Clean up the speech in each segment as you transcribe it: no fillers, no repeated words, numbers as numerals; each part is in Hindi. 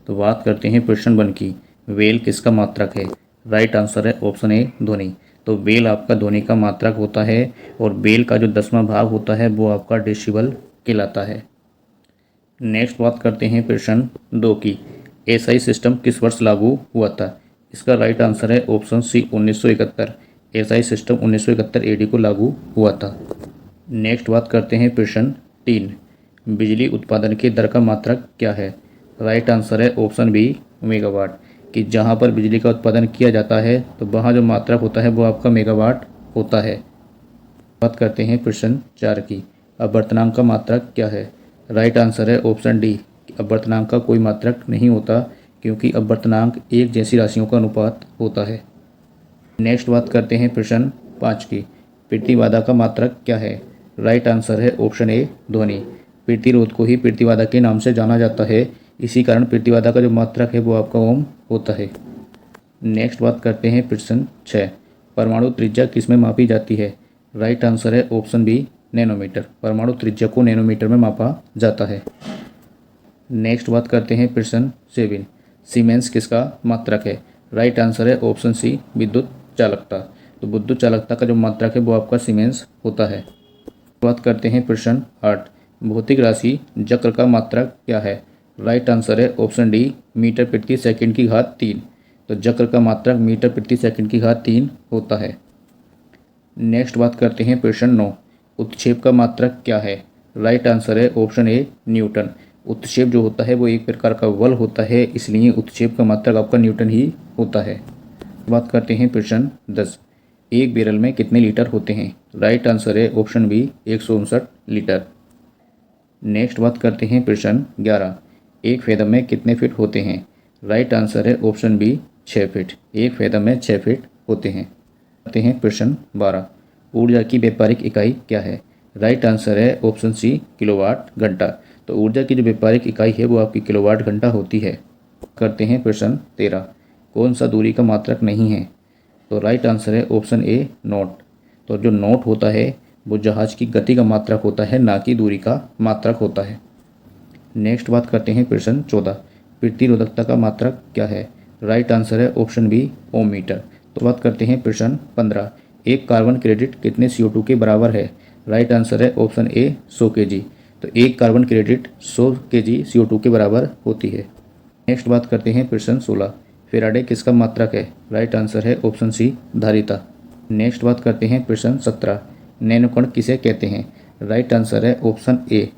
तो बात करते हैं प्रश्न 1 की। वेल किसका मात्रक है? राइट आंसर है ऑप्शन ए ध्वनि। तो वेल आपका ध्वनि का मात्रक होता है और वेल का जो 10वां भाग होता है वो आपका डेसिबल कहलाता है। नेक्स्ट बात करते हैं प्रश्न 2 की। एसआई सिस्टम किस वर्ष लागू हुआ था? इसका राइट आंसर है option C 1971। SI system 1971 AD को लागू हुआ था। नेक्स्ट बात करते हैं प्रश्न 3। बिजली उत्पादन की दर का मात्रक क्या है? राइट आंसर है ऑप्शन बी मेगावाट। कि जहां पर बिजली का उत्पादन किया जाता है तो वहां जो मात्रक होता है वो आपका मेगावाट होता है। बात करते हैं प्रश्न 4 की। अपवर्तनांक का मात्रक क्या है? राइट आंसर है ऑप्शन डी। अपवर्तनांक का कोई मात्रक नहीं होता क्योंकि अपवर्तनांक एक जैसी राशियों का अनुपात होता है। नेक्स्ट बात करते हैं प्रश्न 5 की। प्रतिबाधा का मात्रक क्या है? राइट आंसर है ऑप्शन ए ध्वनि। प्रतिरोध को ही प्रतिबाधा के नाम से जाना जाता है, इसी कारण प्रतिबाधा का जो मात्रक है वो आपका ओम होता है। नेक्स्ट बात करते हैं प्रश्न 6। परमाणु त्रिज्या किस में मापी जाती है? राइट आंसर है ऑप्शन बी नैनोमीटर। परमाणु त्रिज्या को नैनोमीटर में मापा जाता है। नेक्स्ट बात करते हैं प्रश्न 7। सीमेंस किसका मात्रक है? राइट आंसर है ऑप्शन सी विद्युत चालकता। तो विद्युत चालकता का जो मात्रक है वो आपका सीमेंस होता है। बात करते हैं प्रश्न 8। भौतिक राशि जक्र का मात्रक क्या है? राइट आंसर है ऑप्शन डी मीटर प्रति सेकंड की घात 3। तो जक्र का मात्रक मीटर प्रति सेकंड की घात 3 होता है। नेक्स्ट बात करते हैं प्रश्न 9। उत्क्षेप का मात्रक क्या है? राइट आंसर है ऑप्शन ए न्यूटन। उत्क्षेप जो होता है वो एक प्रकार का बल होता है, इसलिए उत्क्षेप का मात्रक आपका न्यूटन ही होता है। बात करते हैं प्रश्न 10। एक बैरल में कितने लीटर होते हैं? राइट आंसर है ऑप्शन बी 159 लीटर। नेक्स्ट बात करते हैं प्रश्न 11। एक फेदम में कितने फीट होते हैं? राइट आंसर है ऑप्शन बी 6 फीट। एक फेदम में 6 फीट होते हैं। करते हैं प्रश्न 12। ऊर्जा की व्यापारिक इकाई क्या है? राइट आंसर है ऑप्शन सी किलोवाट घंटा। तो ऊर्जा की जो व्यापारिक इकाई है वो आपकी किलोवाट घंटा होती है। करते हैं प्रश्न 13। कौन सा दूरी का मात्रक नहीं है? तो राइट आंसर है ऑप्शन ए नॉट। तो जो नॉट होता है वो जहाज की गति का मात्रक होता है, ना कि दूरी का मात्रक होता है। नेक्स्ट बात करते हैं प्रश्न 14। प्रतिरोधकता का मात्रक क्या है? राइट आंसर है ऑप्शन बी ओम मीटर। तो बात करते हैं प्रश्न 15। एक कार्बन क्रेडिट कितने CO2 के बराबर है? राइट आंसर है ऑप्शन ए 100 kg। तो एक कार्बन क्रेडिट 100 kg CO2 के बराबर होती है। नेक्स्ट बात करते हैं प्रश्न 16। फेराडे किसका मात्रक है? राइट आंसर है ऑप्शन सी धारिता। नेक्स्ट बात करते हैं प्रश्न 17। नैनोकण किसे कहते हैं? राइट आंसर है ऑप्शन ए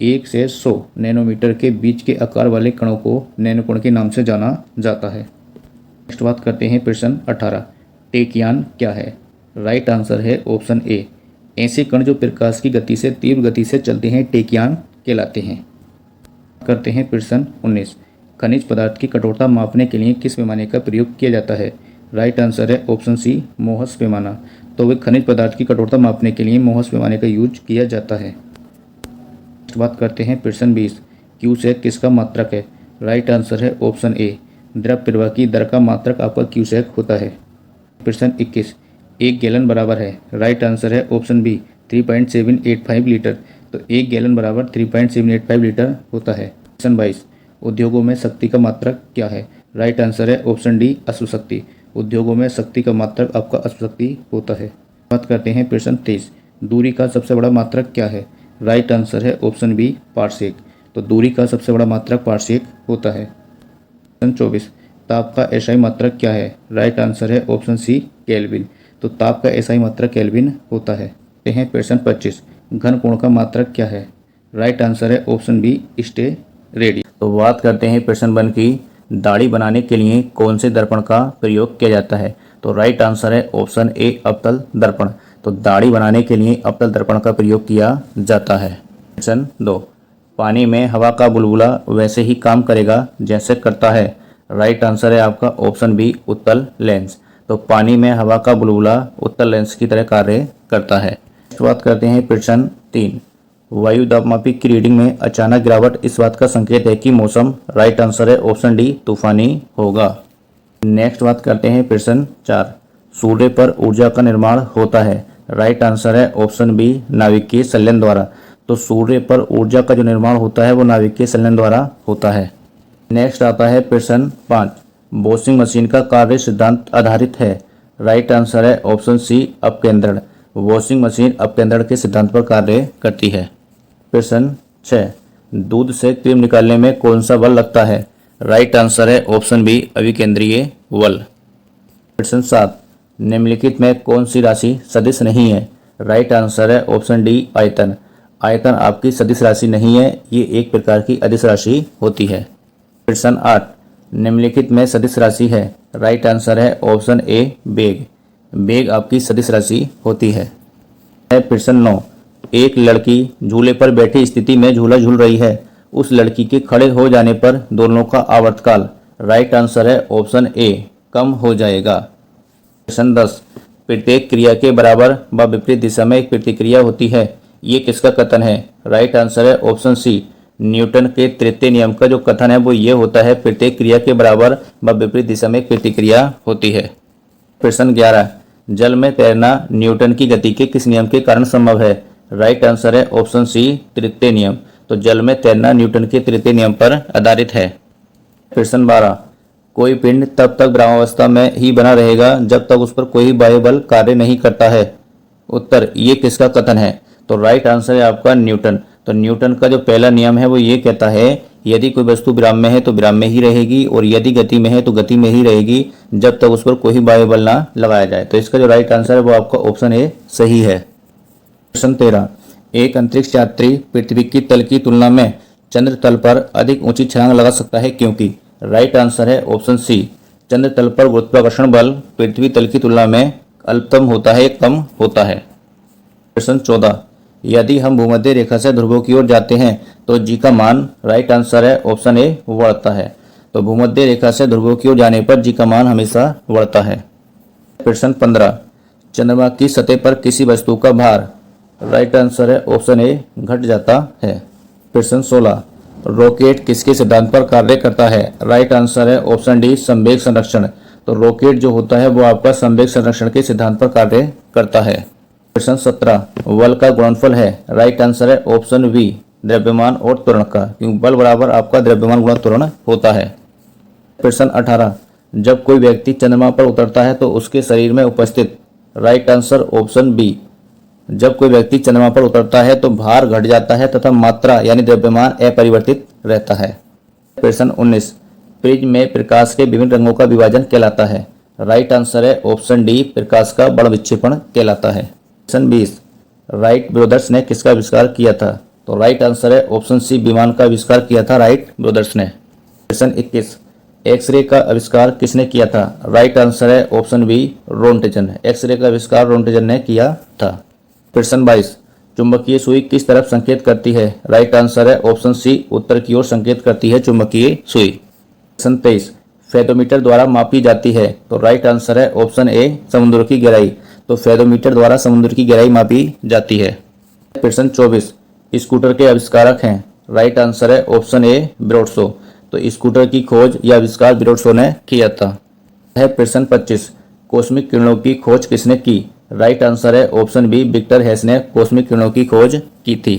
1 से 100 नैनोमीटर के बीच के आकार वाले कणों को नैनोकण के नाम से जाना जाता है। नेक्स्ट बात करते हैं प्रश्न 18। टेकियान क्या है? राइट आंसर है ऑप्शन ए ऐसे कण जो प्रकाश की गति से तीव्र गति से चलते हैं टेकियान कहलाते हैं। करते हैं प्रश्न 19। खनिज पदार्थ की कठोरता मापने के लिए किस पैमाने का प्रयोग किया जाता है? राइट आंसर है ऑप्शन सी मोहस पैमाना। तो वे खनिज पदार्थ की कठोरता मापने के लिए मोहस पैमाने का यूज किया जाता है। बात करते हैं प्रश्न 20। क्यूसेक किसका मात्रक है? राइट आंसर है ऑप्शन ए द्रव प्रवाह की दर का मात्रक आपका क्यूसेक होता है। प्रश्न 21। एक गैलन बराबर है? राइट आंसर है ऑप्शन बी 3.785 लीटर। तो एक गैलन बराबर 3.785 लीटर होता है। प्रश्न 22। उद्योगों में शक्ति का मात्रक क्या है? राइट आंसर है ऑप्शन डी अश्वशक्ति। उद्योगों में शक्ति का मात्रक आपका अश्वशक्ति होता है। बात करते हैं प्रश्न 23। दूरी का सबसे बड़ा मात्रक क्या है? राइट आंसर है ऑप्शन बी पारसेक। तो दूरी का सबसे बड़ा मात्रक पारसेक होता है। प्रश्न 24। ताप का एसआई मात्रक क्या है? राइट आंसर है ऑप्शन सी केल्विन। तो ताप का एसआई मात्रक केल्विन होता है। प्रश्न 25। घन कोण का मात्रक क्या है? राइट आंसर है ऑप्शन बी स्टे रेडी। तो बात करते हैं प्रश्न 1 की। दाढ़ी बनाने के लिए कौन से दर्पण का प्रयोग किया जाता है? तो राइट आंसर है ऑप्शन ए अवतल दर्पण। तो दाढ़ी बनाने के लिए अवतल दर्पण का प्रयोग किया जाता है। प्रश्न 2। पानी में हवा का बुलबुला वैसे ही काम करेगा जैसे करता है? राइट आंसर है आपका ऑप्शन बी उत्तल लेंस। तो पानी में हवा का बुलबुला उत्तल लेंस की तरह कार्य करता है। बात करते हैं प्रश्न 3। वायु दाबमापी की रीडिंग में अचानक गिरावट इस बात का संकेत है कि मौसम? राइट आंसर है ऑप्शन डी तूफानी होगा। नेक्स्ट बात करते हैं प्रश्न 4। सूर्य पर ऊर्जा का निर्माण होता है? राइट आंसर है ऑप्शन बी नाभिकीय संलयन द्वारा। तो सूर्य पर ऊर्जा का जो निर्माण होता है वो नाभिकीय संलयन द्वारा होता है। नेक्स्ट आता है प्रश्न 5। वॉशिंग मशीन का कार्य सिद्धांत आधारित है। राइट आंसर है ऑप्शन सी अपकेंद्रण। वॉशिंग मशीन अपकेंद्रण के सिद्धांत पर कार्य करती है। प्रश्न 6। दूध से क्रीम निकालने में कौन सा बल लगता है। राइट आंसर है ऑप्शन बी अभिकेंद्रीय बल। प्रश्न 7। निम्नलिखित में कौन सी राशि सदिश नहीं है। राइट आंसर है ऑप्शन डी आयतन। आयतन आपकी सदिश राशि नहीं है, ये एक प्रकार की अदिश राशि होती है। प्रश्न 8। निम्नलिखित में सदिश राशि है। राइट आंसर है ऑप्शन ए वेग। वेग आपकी सदिश राशि होती है। प्रश्न 9। एक लड़की झूले पर बैठी स्थिति में झूला झूल रही है। उस लड़की के खड़े हो जाने पर दोनों का आवर्तकाल। राइट आंसर है ऑप्शन ए कम हो जाएगा। प्रश्न 10। प्रत्येक क्रिया के बराबर व विपरीत दिशा में एक प्रतिक्रिया होती है, ये किसका कथन है। राइट आंसर है ऑप्शन सी न्यूटन के तृतीय नियम का जो कथन है वो ये होता है, प्रत्येक क्रिया के बराबर व विपरीत दिशा में एक प्रतिक्रिया होती है। प्रश्न 11। जल में तैरना न्यूटन की गति के किस नियम के कारण संभव है। राइट आंसर है ऑप्शन सी तृतीय नियम। तो जल में तैरना न्यूटन के तृतीय नियम पर आधारित है। प्रश्न 12। कोई पिंड तब तक ब्रह्मावस्था में ही बना रहेगा जब तक उस पर कोई बाह्य बल कार्य नहीं करता है। उत्तर ये किसका कथन है। तो राइट आंसर है आपका न्यूटन। तो न्यूटन का जो पहला नियम है वो ये कहता है, यदि कोई वस्तु विराम में है तो विराम में ही रहेगी और यदि गति में है तो गति में ही रहेगी जब तक उस पर कोई बाह्य बल ना लगाया जाए। तो इसका जो राइट आंसर है वो आपका ऑप्शन ए सही है। प्रश्न 13। एक अंतरिक्ष यात्री पृथ्वी की तल की तुलना में चंद्र तल पर अधिक ऊंची छलांग लगा सकता है क्योंकि। राइट आंसर है ऑप्शन सी चंद्र तल पर गुरुत्वाकर्षण बल पृथ्वी तल की तुलना में अल्पतम होता है, कम होता है। प्रश्न 14। यदि हम भूमध्य रेखा से ध्रुवों की ओर जाते हैं तो जी का मान। राइट आंसर है ऑप्शन ए बढ़ता है। तो भूमध्य रेखा से ध्रुवों की ओर जाने पर जी का मान हमेशा बढ़ता है। प्रश्न 15। चंद्रमा की सतह पर किसी वस्तु का भार। राइट आंसर है ऑप्शन ए घट जाता है। प्रश्न 16। रॉकेट किसके सिद्धांत पर कार्य करता है। राइट आंसर है ऑप्शन डी संवेग संरक्षण। तो रॉकेट जो होता है वो आपका संवेग संरक्षण के सिद्धांत पर कार्य करता है। प्रश्न 17। बल का गुणनफल है। राइट आंसर है ऑप्शन बी द्रव्यमान और त्वरण का, क्योंकि बल बराबर आपका द्रव्यमान गुणा त्वरण होता है। प्रश्न 18। जब कोई व्यक्ति चंद्रमा पर उतरता है तो उसके शरीर में उपस्थित। राइट आंसर ऑप्शन बी जब कोई व्यक्ति चंद्रमा पर उतरता है तो भार घट जाता है तथा मात्रा यानी द्रव्यमान अपरिवर्तित रहता है। प्रश्न 19। प्रिज्म में प्रकाश के विभिन्न रंगों का विभाजन कहलाता है। राइट आंसर है ऑप्शन डी प्रकाश का बड़ विक्षेपण कहलाता है। प्रश्न 20। राइट ब्रदर्स ने किसका आविष्कार किया था। तो राइट आंसर है ऑप्शन सी विमान का आविष्कार किया था राइट ब्रदर्स ने। प्रश्न 21। एक्सरे का आविष्कार किसने किया था। राइट आंसर है ऑप्शन बी रोंटेजन। एक्सरे का आविष्कार रोंटेजन ने किया था। प्रश्न 22। चुंबकीय सुई किस तरफ संकेत करती है। राइट आंसर है ऑप्शन सी उत्तर की ओर संकेत करती है चुंबकीय सुई। प्रश्न 23। फेदोमीटर द्वारा मापी जाती है। तो राइट आंसर है ऑप्शन ए समुद्र की गहराई। तो फेदोमीटर द्वारा समुद्र की गहराई मापी जाती है। प्रश्न 24। स्कूटर के आविष्कारक हैं। राइट आंसर है ऑप्शन ए ब्रॉडशो। तो स्कूटर की खोज या आविष्कार ब्रॉडशो ने किया था। प्रश्न 25। कॉस्मिक किरणों की खोज किसने की। राइट आंसर है ऑप्शन बी विक्टर हेस ने कॉस्मिक किरणों की खोज की थी।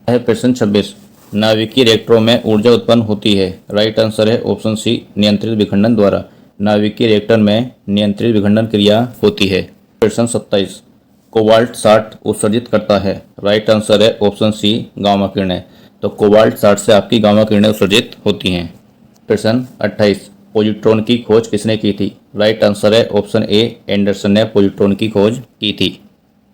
प्रश्न 26। नाभिकीय रिएक्टरों में ऊर्जा उत्पन्न होती है। राइट आंसर है ऑप्शन सी नियंत्रित विखंडन द्वारा। नाभिकीय रिएक्टर में नियंत्रित विखंडन क्रिया होती है। प्रश्न 27। कोबाल्ट 60 उत्सर्जित करता है। राइट आंसर है ऑप्शन सी गामा किरणें। तो कोबाल्ट 60 से आपकी गामा किरणें उत्सर्जित होती हैं। प्रश्न 28। पॉजिट्रॉन की खोज किसने की थी। राइट आंसर है ऑप्शन ए एंडरसन ने पॉजिट्रॉन की खोज की थी।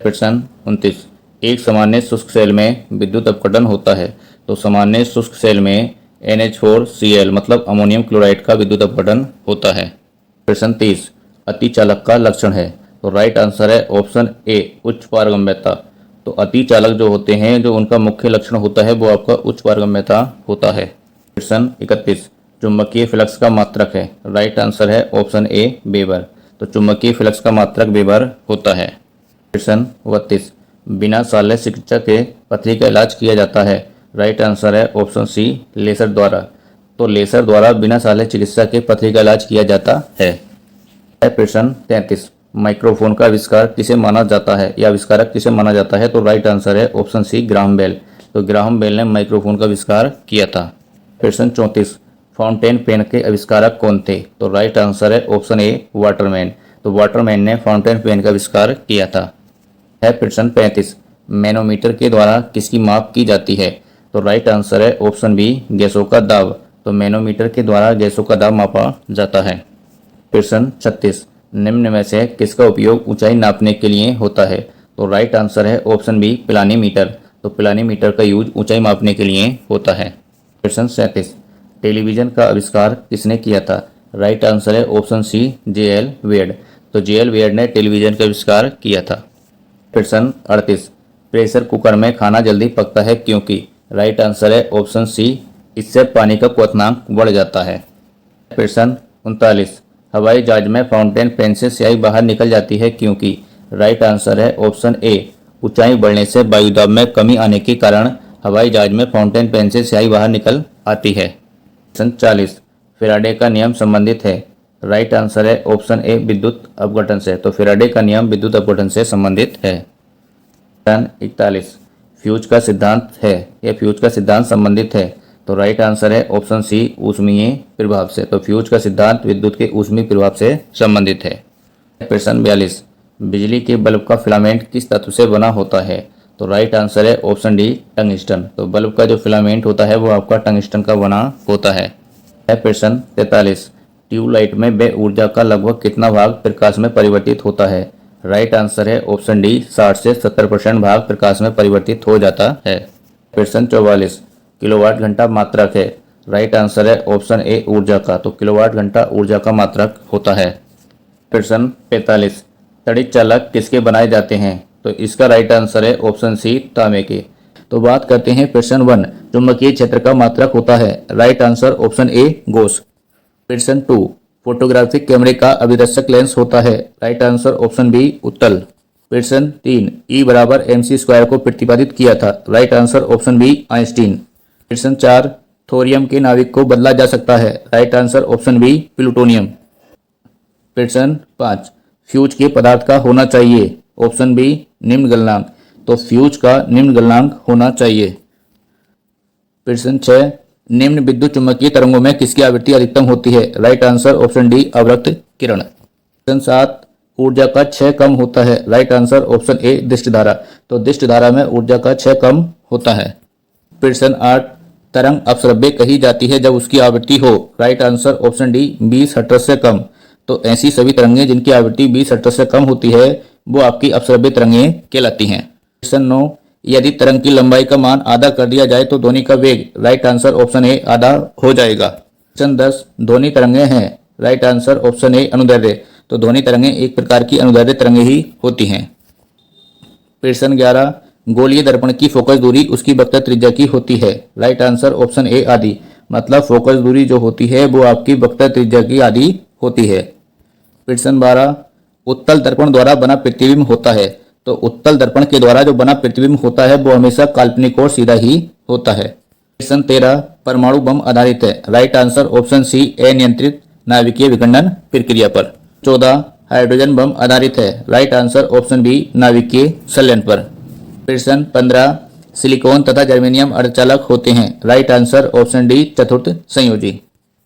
प्रश्न 29। एक सामान्य शुष्क सेल में विद्युत अपघटन होता है। तो सामान्य शुष्क सेल में NH4Cl मतलब अमोनियम क्लोराइड का विद्युत अपघटन होता है। प्रश्न 30। अतिचालक का लक्षण है। तो राइट आंसर है ऑप्शन ए उच्च पारगम्यता। तो अतिचालक जो होते हैं जो उनका मुख्य लक्षण होता है वो आपका उच्च पारगम्यता होता है। प्रश्न 31। चुंबकीय फ्लक्स का मात्रक है। राइट आंसर है ऑप्शन ए वेबर। तो चुंबकीय फ्लक्स का मात्रक वेबर होता है। प्रश्न 32। बिना शल्य चिकित्सा के पथरी का इलाज किया जाता है। राइट आंसर है ऑप्शन सी लेसर द्वारा। तो लेसर द्वारा बिना शल्य चिकित्सा के पथरी का इलाज किया जाता है। प्रश्न 33। माइक्रोफोन का आविष्कार किसे माना जाता है या आविष्कारक किसे माना जाता है। तो राइट आंसर है ऑप्शन सी ग्राहम बेल। तो ग्राहम बेल ने माइक्रोफोन का आविष्कार किया था। प्रश्न 34। फाउंटेन पेन के आविष्कारक कौन थे? तो राइट आंसर है ऑप्शन ए वाटरमैन। तो वाटरमैन ने फाउंटेन पेन का आविष्कार किया था। है प्रश्न 35, मैनोमीटर के द्वारा किसकी माप की जाती है? तो राइट आंसर है ऑप्शन बी गैसों का दाब। तो मैनोमीटर के द्वारा गैसों का दाब मापा जाता है। प्रश्न 36, निम्न में से किसका उपयोग ऊंचाई नापने के लिए होता है? तो राइट आंसर है ऑप्शन बी प्लानीमीटर। तो प्लानीमीटर का यूज ऊंचाई मापने के लिए होता है। प्रश्न 37, टेलीविजन का आविष्कार किसने किया था? राइट आंसर है ऑप्शन सी जे.एल. वेड। तो जे.एल. वेड ने टेलीविजन का आविष्कार किया था। प्रश्न 38, प्रेशर कुकर में खाना जल्दी पकता है क्योंकि? राइट आंसर है ऑप्शन सी इससे पानी का क्वथनांक बढ़ जाता है। प्रश्न 39, हवाई जहाज में फाउंटेन पेन से स्याही बाहर निकल जाती है क्योंकि? राइट आंसर है ऑप्शन ए ऊंचाई बढ़ने से वायुदाब में कमी आने के कारण हवाई जहाज में फाउंटेन पेन से स्याही बाहर निकल आती है। प्रश्न 40, फैराडे का नियम संबंधित है? राइट आंसर है ऑप्शन ए विद्युत अपघटन से। तो फैराडे का नियम विद्युत अपघटन से संबंधित है। प्रश्न 41, फ्यूज का सिद्धांत है या फ्यूज का सिद्धांत संबंधित है? तो राइट आंसर है ऑप्शन सी ऊष्मीय प्रभाव से। तो फ्यूज का सिद्धांत विद्युत के ऊष्मीय प्रभाव से संबंधित है। प्रश्न 42, बिजली के बल्ब का फिलामेंट किस धातु से बना होता है? तो राइट आंसर है ऑप्शन डी टंगस्टन। तो बल्ब का जो फिलामेंट होता है वो आपका टंगस्टन का बना होता है। प्रश्न 43, ट्यूबलाइट में व्यय ऊर्जा का लगभग कितना भाग प्रकाश में परिवर्तित होता है? राइट आंसर है ऑप्शन डी 60 से 70% भाग प्रकाश में परिवर्तित हो जाता है। प्रश्न 44, किलोवाट घंटा मात्रक है? राइट आंसर है ऑप्शन ए ऊर्जा का। तो किलोवाट घंटा ऊर्जा का मात्रक होता है। प्रश्न 45, तड़ित चालक किसके बनाए जाते हैं? तो इसका राइट आंसर है ऑप्शन सी तांबे के। तो बात करते हैं प्रश्न 1, चुंबकीय क्षेत्र का मात्रक होता है? राइट आंसर ऑप्शन ए गॉस। प्रश्न 2, फोटोग्राफिक कैमरे का अभिदर्शक लेंस होता है? राइट आंसर ऑप्शन बी उत्तल। प्रश्न 3, E बराबर mc² को प्रतिपादित किया था? Right answer option B Einstein. प्रश्न 4, थोरियम के नाभिक को बदला जा सकता है? Right answer option B plutonium. प्रश्न 5, फ्यूज के पदार्थ का होना चाहिए? ऑप्शन बी निम्न गलनांक। तो फ्यूज का निम्न गलनांक होना चाहिए। प्रश्न 6, निम्न विद्युत चुम्बकीय तरंगों में किसकी आवृत्ति अधिकतम होती है? राइट आंसर ऑप्शन डी अवरक्त किरण। प्रश्न 7, ऊर्जा का क्षय कम होता है? राइट आंसर ऑप्शन ए दृष्टि धारा। तो दृष्टि धारा में ऊर्जा का क्षय कम होता है। प्रश्न 8, तरंग अपश्रव्य कही जाती है जब उसकी आवृत्ति हो? Right answer option D 20 hertz से कम। तो ऐसी सभी तरंगें जिनकी आवृत्ति 20 हर्ट्ज से कम होती है वो आपकी अपश्रव्य तरंगें कहलाती हैं। प्रश्न 9, यदि तरंग की लंबाई का मान आधा कर दिया जाए तो ध्वनि का वेग? राइट आंसर ऑप्शन ए आधा हो जाएगा। प्रश्न 10, ध्वनि तरंगें हैं? राइट आंसर ऑप्शन ए अनुदैर्ध्य। तो ध्वनि तरंगें एक प्रकार की अनुदैर्ध्य तरंगें ही होती हैं। प्रश्न 11, गोलीय दर्पण की फोकस दूरी उसकी वक्रता त्रिज्या की होती है? राइट आंसर ऑप्शन ए आधी। मतलब फोकस दूरी जो होती है वो आपकी वक्रता त्रिज्या की आधी होती है। प्रश्न 12, उत्तल दर्पण द्वारा बना प्रतिबिंब होता है? तो उत्तल दर्पण के द्वारा जो बना प्रतिबिंब होता है वो हमेशा काल्पनिक और सीधा ही होता है। प्रश्न 13, परमाणु बम आधारित है? राइट आंसर ऑप्शन सी अनियंत्रित नाभिकीय विखंडन प्रक्रिया पर। 14, हाइड्रोजन बम आधारित है? राइट आंसर ऑप्शन बी नाभिकीय संलयन पर। प्रश्न 15, सिलिकॉन तथा जर्मेनियम अर्धचालक होते हैं? राइट आंसर ऑप्शन डी चतुर्थ संयोजी।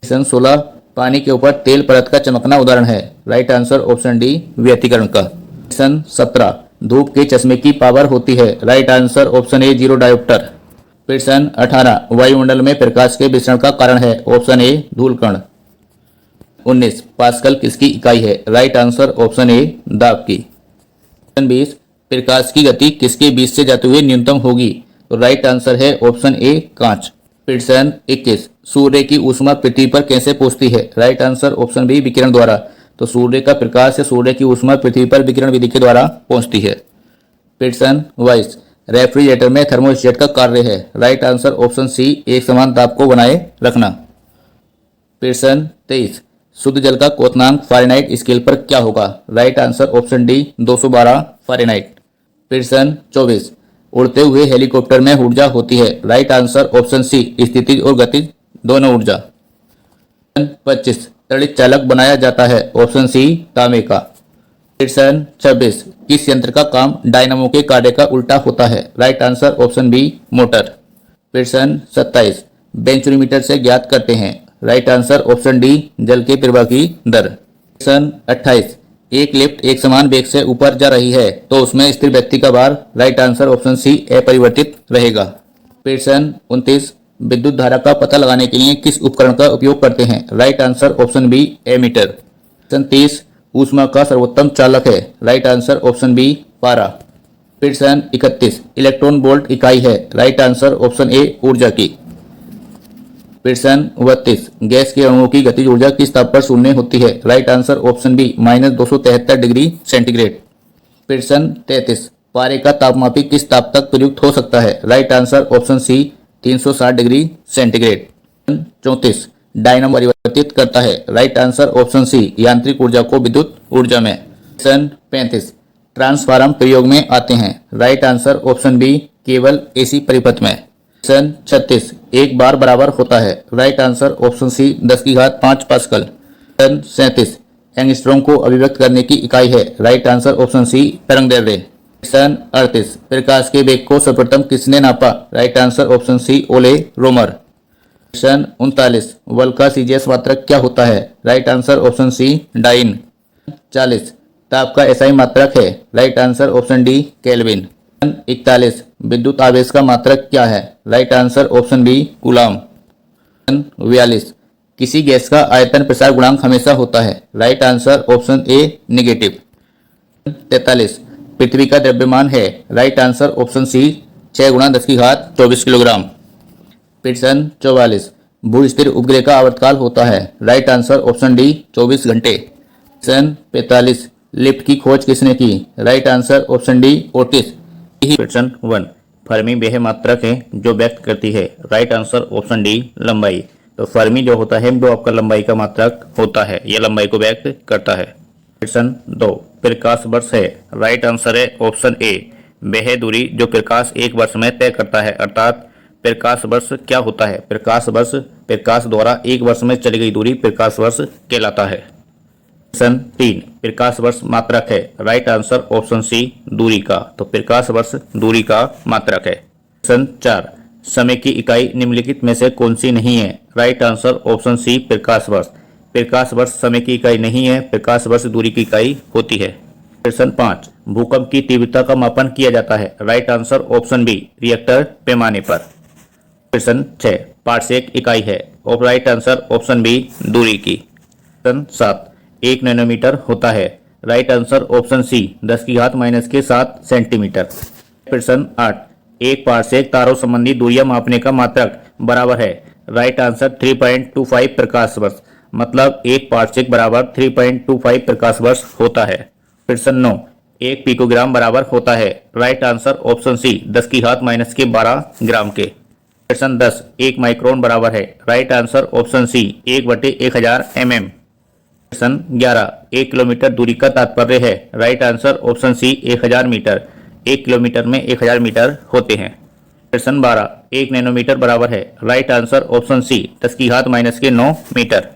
प्रश्न 16, पानी के ऊपर तेल परत का चमकना उदाहरण है? राइट आंसर ऑप्शन डी व्यतिकरण का। प्रश्न 17, धूप के चश्मे की पावर होती है? राइट आंसर ऑप्शन ए 0 डायोप्टर। प्रश्न 18, वायुमंडल में प्रकाश के विसरण का कारण है? ऑप्शन ए धूलकण। 19, पास्कल किसकी इकाई है? राइट आंसर ऑप्शन ए दाब की। प्रश्न 20, प्रकाश की गति किसके बीच से जाते हुए न्यूनतम होगी? तो राइट आंसर है ऑप्शन ए कांच। प्रश्न 21, सूर्य की ऊष्मा पृथ्वी पर कैसे पहुंचती है? राइट आंसर ऑप्शन बी विकिरण द्वारा। तो सूर्य का प्रकाश या सूर्य की ऊष्मा पृथ्वी पर विकिरण विधि के द्वारा पहुंचती है। प्रश्न 22, रेफ्रिजरेटर में थर्मोस्टेट का कार्य है? राइट आंसर ऑप्शन सी एक समान ताप को बनाए रखना। प्रश्न 23, शुद्ध जल का क्वथनांक फ़ारेनहाइट स्केल पर क्या होगा? Right answer option D 212 Fahrenheit. प्रश्न 24, उड़ते हुए हेलीकॉप्टर में ऊर्जा होती है? राइट आंसर ऑप्शन सी स्थितिज और गतिज दोनों ऊर्जा। 25, तड़ित चालक बनाया जाता है? ऑप्शन सी तांबे का। प्रश्न 26, किस यंत्र का काम डायनामो के कार्य का उल्टा होता है? Right answer option B motor. प्रश्न 27, बेंचोमीटर से ज्ञात करते हैं? राइट आंसर ऑप्शन डी जल के प्रवाह की दर। क्वेश्चन 28, एक लिफ्ट एक समान वेग से ऊपर जा रही है तो उसमें स्थिर व्यक्ति का भार। राइट आंसर ऑप्शन सी अपरिवर्तित रहेगा। क्वेश्चन 29, विद्युत धारा का पता लगाने के लिए किस उपकरण का उपयोग करते हैं। Right answer option B ammeter. Question 30, ऊष्मा का सर्वोत्तम चालक है। राइट आंसर ऑप्शन बी पारा। क्वेश्चन 31, इलेक्ट्रॉन वोल्ट इकाई है। राइट आंसर ऑप्शन ए ऊर्जा की। क्वेश्चन 32, गैस के अणुओं की गतिज ऊर्जा किस ताप पर शून्य होती है। Right answer option B -273 degree centigrade. Question 33, पारे का तापमापी किस ताप तक प्रयुक्त हो सकता है। Right answer option C 360 degree centigrade. 34, dynamo परिवर्तित करता है। राइट आंसर ऑप्शन सी यांत्रिक ऊर्जा को विद्युत ऊर्जा में। क्वेश्चन 35, ट्रांसफार्मर प्रयोग में आते हैं। राइट आंसर ऑप्शन बी केवल एसी परिपथ में। क्वेश्चन 36, एक बार बराबर होता है। Right answer option C 10⁵ pascal. Question 37, angstrom को अभिव्यक्त करने की इकाई है। राइट आंसर ऑप्शन सी तरंगदैर्ध्य। क्वेश्चन 38, प्रकाश के वेग को सर्वप्रथम किसने नापा। राइट आंसर ऑप्शन सी ओले रोमर। क्वेश्चन 39, बल का सीजीएस मात्रक क्या होता है। Right answer option C dyne. 40, ताप का एसआई मात्रक है। Right answer option D kelvin. 41, विद्युत आवेश का मात्रक क्या है। Right answer option B coulomb. 42, किसी गैस का आयतन प्रसार गुणांक हमेशा होता है। Right answer option A negative. 43, पृथ्वी का द्रव्यमान है। Right answer option C 6 × 10⁻24 kilogram. Question 44, भू-स्थिर उपग्रह का आवर्तकाल होता है। राइट आंसर ऑप्शन डी 24 घंटे। क्वेश्चन 45, लिफ्ट की खोज किसने की। Right answer option D Otis. Question 1, Fermi वह मात्रक है जो व्यक्त करती है। राइट आंसर ऑप्शन डी लंबाई। तो फर्मी जो होता है वो आपका लंबाई का मात्रक होता है, यह लंबाई को व्यक्त करता है। क्वेश्चन 2, प्रकाश वर्ष है। राइट आंसर है ऑप्शन ए वह दूरी जो प्रकाश एक वर्ष में तय करता है। अर्थात प्रकाश वर्ष क्या होता है। प्रकाश वर्ष प्रकाश द्वारा एक वर्ष में चली गई दूरी प्रकाश वर्ष कहलाता है। क्वेश्चन 3, प्रकाश वर्ष मात्रक है। राइट आंसर ऑप्शन सी दूरी का। तो प्रकाश वर्ष दूरी का मात्रक है। क्वेश्चन 4, समय की इकाई निम्नलिखित में से कौन सी नहीं है। राइट आंसर ऑप्शन सी प्रकाश वर्ष। प्रकाश वर्ष समय की इकाई नहीं है, प्रकाश वर्ष दूरी की इकाई होती है। क्वेश्चन 5, भूकंप की तीव्रता का मापन किया जाता है। Right answer option B Richter पैमाने पर। क्वेश्चन 6, पार्सेक इकाई है। और राइट आंसर ऑप्शन बी दूरी की। क्वेश्चन 7, 1 नैनोमीटर होता है। Right answer option C 10⁻⁻7 centimetre. Question 8, एक पार्सेक तारों संबंधी दूरियां मापने का मात्रक बराबर है। राइट आंसर 3.25 प्रकाश वर्ष। मतलब एक पार्सेक बराबर 3.25 प्रकाश वर्ष होता है। क्वेश्चन 9, एक पिकोग्राम बराबर होता है। Right answer option C 10⁻⁻12 gram के। क्वेश्चन 10, 1 माइक्रोन बराबर है। Right answer option C 1/1000 mm। Question 11, 1 kilometre दूरी का तात्पर्य है। Right answer option C 1000 metre. 1 kilometre में 1000 मीटर होते हैं। क्वेश्चन 12, 1 नैनोमीटर बराबर है। Right answer option C 10⁻⁹ metre.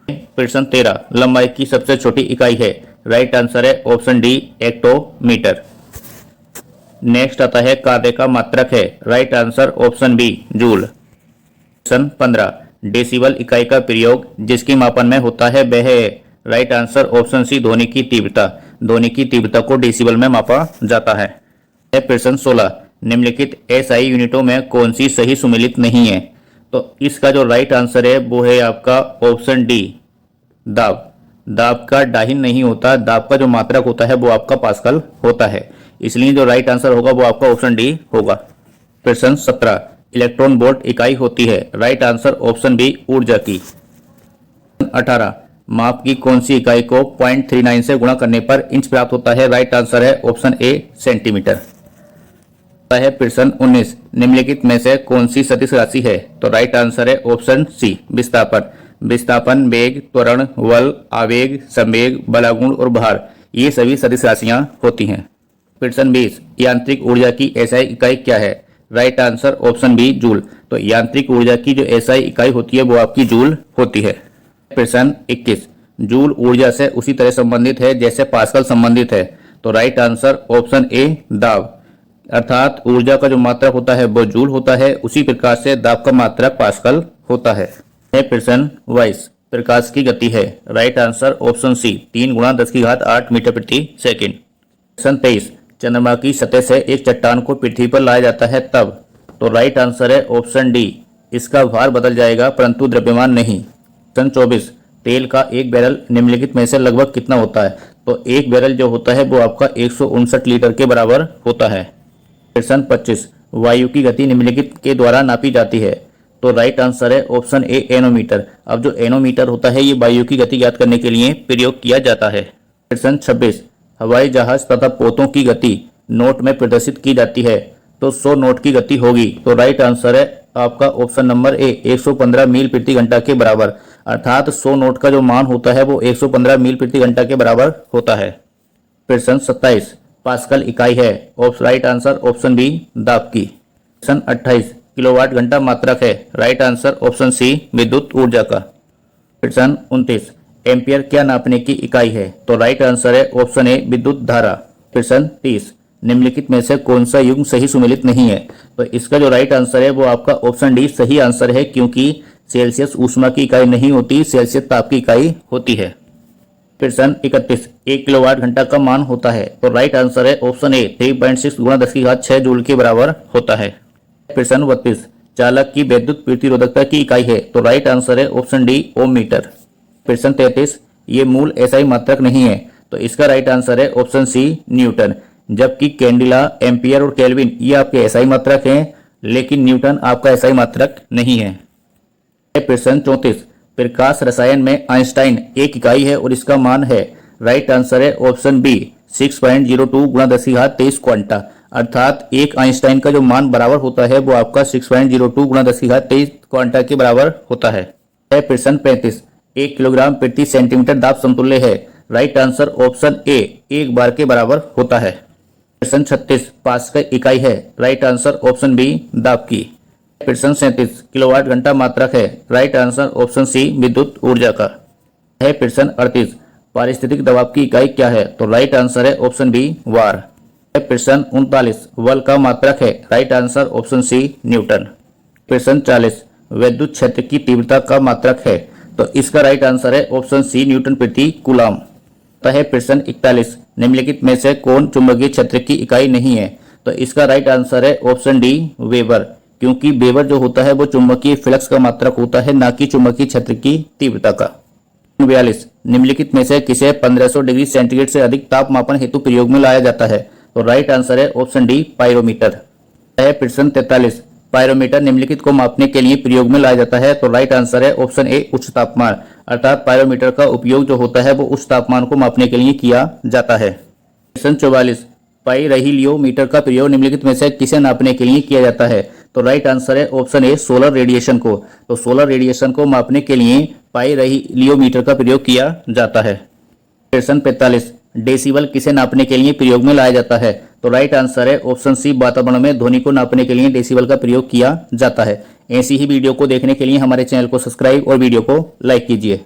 Question 13, लंबाई की सबसे छोटी इकाई है। राइट आंसर है ऑप्शन डी हेक्टोमीटर। नेक्स्ट आता है कार्य का मात्रक है। Right answer option B joule. Question 15, decibel इकाई का प्रयोग जिसके मापन में होता है वह है। राइट आंसर ऑप्शन सी ध्वनि की तीव्रता। ध्वनि की तीव्रता को डेसिबल में मापा जाता है। क्वेश्चन 16, निम्नलिखित एसआई यूनिटों में कौन सी सही सुमेलित नहीं है। तो इसका जो राइट आंसर है वो है आपका ऑप्शन डी दाब। दाब का डाहिन नहीं होता, दाब का जो मात्रक होता है वो आपका पास्कल होता है, इसलिए जो राइट आंसर होगा वो आपका ऑप्शन डी होगा। क्वेश्चन 17, इलेक्ट्रॉन वोल्ट इकाई होती है। राइट आंसर ऑप्शन बी ऊर्जा की। 18, माप की कौन सी इकाई को 0.39 से गुणा करने पर इंच प्राप्त होता है। राइट आंसर है ऑप्शन ए सेंटीमीटर। है प्रश्न 19, निम्नलिखित में से कौन सी सदिश राशि है। तो राइट आंसर है ऑप्शन सी विस्थापन। विस्थापन, वेग, त्वरण, बल, आवेग, संवेग, बलागुण और भार, ये सभी सदिश राशियां होती हैं। प्रश्न 20, यांत्रिक ऊर्जा की एसआई इकाई क्या है। Right answer option B joule. तो यांत्रिक ऊर्जा की जो एसआई इकाई होती है वो आपकी जूल होती है। प्रश्न 21, जूल ऊर्जा से उसी तरह संबंधित है जैसे पास्कल संबंधित है। तो राइट आंसर ऑप्शन ए दाब। अर्थात ऊर्जा का जो मात्रक होता है वो जूल होता है, उसी प्रकार से दाब का मात्रक पास्कल होता है। है प्रश्न 22 प्रकाश की गति है। राइट आंसर ऑप्शन सी 3 गुणा 10⁸ मीटर प्रति सेकंड। प्रश्न 23 चंद्रमा की सतह से एक चट्टान को पृथ्वी पर लाया जाता है तब। तो राइट आंसर है ऑप्शन डी इसका भार बदल जाएगा परंतु द्रव्यमान नहीं। प्रश्न 24 तेल का एक बैरल निम्नलिखित में से लगभग कितना होता है। तो एक बैरल जो होता है वो आपका 159 लीटर के बराबर होता है। प्रश्न 25 वायु की गति निम्नलिखित के द्वारा नापी जाती है। तो राइट आंसर है ऑप्शन ए एनोमीटर। अब जो एनोमीटर होता है ये वायु की गति ज्ञात करने के लिए प्रयोग किया जाता है। प्रश्न 26 हवाई जहाज तथा पोतों की गति नोट में प्रदर्शित की जाती है तो 100 नोट की गति होगी। तो राइट आंसर है आपका ऑप्शन नंबर ए 115 मील प्रति घंटा के बराबर, अर्थात 100 नोट का जो मान होता है वो 115 मील प्रति घंटा के बराबर होता है। प्रश्न 27 पास्कल इकाई है। राइट आंसर ऑप्शन बी दाब की। प्रश्न 28 किलोवाट घंटा मात्रक है। राइट आंसर ऑप्शन सी विद्युत ऊर्जा का। प्रश्न 29 एम्पियर क्या नापने की इकाई है। तो राइट आंसर है ऑप्शन ए विद्युत धारा। प्रश्न 30 निम्नलिखित में से कौन सा युग्म सही सुमेलित नहीं है। तो इसका जो राइट आंसर है वो आपका ऑप्शन डी सही आंसर है, क्योंकि सेल्सियस ऊष्मा की इकाई नहीं होती, सेल्सियस ताप की इकाई होती है। प्रश्न 31 1 किलोवाट घंटा का मान होता है। तो राइट आंसर है ऑप्शन ए 3.6 गुणा 10⁶ जूल के बराबर होता है। प्रश्न 32 चालक की विद्युत प्रतिरोधकता की इकाई है। तो राइट आंसर है ऑप्शन डी ओम मीटर। प्रश्न 33 ये मूल एसआई मात्रक नहीं है। तो इसका राइट आंसर है ऑप्शन सी न्यूटन, जबकि कैंडिला एम्पियर और केल्विन ये आपके एसआई मात्रक हैं, लेकिन न्यूटन आपका एसआई मात्रक नहीं है। प्रश्न 34 प्रकाश रसायन में आइंस्टाइन एक इकाई है और इसका मान है। राइट आंसर है ऑप्शन बी 6.02 गुणा 10⁻23 क्वांटा, अर्थात एक आइंस्टाइन का जो मान बराबर होता है वो आपका 6.02 गुणा 10⁻23 क्वांटा के बराबर होता है। प्रश्न 35 1 किलोग्राम प्रति सेंटीमीटर दाब समतुल्य है। राइट आंसर ऑप्शन ए 1 बार के बराबर होता है। प्रश्न 36 पास्कल इकाई है। राइट आंसर ऑप्शन बी दाब की। प्रश्न 37 किलोवाट घंटा मात्रक है। राइट आंसर ऑप्शन सी विद्युत ऊर्जा का है। प्रश्न 38 पारिस्थितिक दबाव की इकाई क्या है। तो राइट आंसर है ऑप्शन बी वार। प्रश्न 39 बल का मात्रक है। Right answer option C newton. प्रश्न 40 विद्युत क्षेत्र की तीव्रता का मात्रक है। तो इसका राइट आंसर है ऑप्शन सी न्यूटन प्रति कूलम। प्रश्न 41 निम्नलिखित में से कौन चुंबकीय क्षेत्र की इकाई नहीं है। तो इसका राइट आंसर है ऑप्शन डी वेबर, क्योंकि वेबर जो होता है वो चुंबकीय फ्लक्स का मात्रक होता है, ना कि चुंबकीय क्षेत्र की तीव्रता का। 42 निम्नलिखित में से किसे 1500 डिग्री सेंटीग्रेड से अधिक तापमापन हेतु प्रयोग में लाया जाता है। तो राइट आंसर है ऑप्शन डी पायरोमीटर। प्रश्न 43 पायरोमीटर निम्नलिखित को मापने के लिए प्रयोग में लाया जाता है। तो राइट आंसर है ऑप्शन ए उच्च तापमान, अर्थात पायरोमीटर का उपयोग जो होता है वो उच्च तापमान को मापने के लिए किया जाता है। प्रश्न 44 पाइरहेलियोमीटर का प्रयोग निम्नलिखित में से किसे नापने के लिए किया जाता है। तो राइट आंसर है ऑप्शन ए सोलर रेडिएशन को। तो सोलर रेडिएशन को मापने के लिए पाइरहेलियोमीटर का प्रयोग किया जाता है। प्रश्न 45 डेसिबल किसे नापने के लिए प्रयोग में लाया जाता है। तो राइट आंसर है ऑप्शन सी वातावरण में ध्वनि को नापने के लिए डेसिबल का प्रयोग किया जाता है। ऐसी ही वीडियो को देखने के लिए हमारे चैनल को सब्सक्राइब और वीडियो को लाइक कीजिए।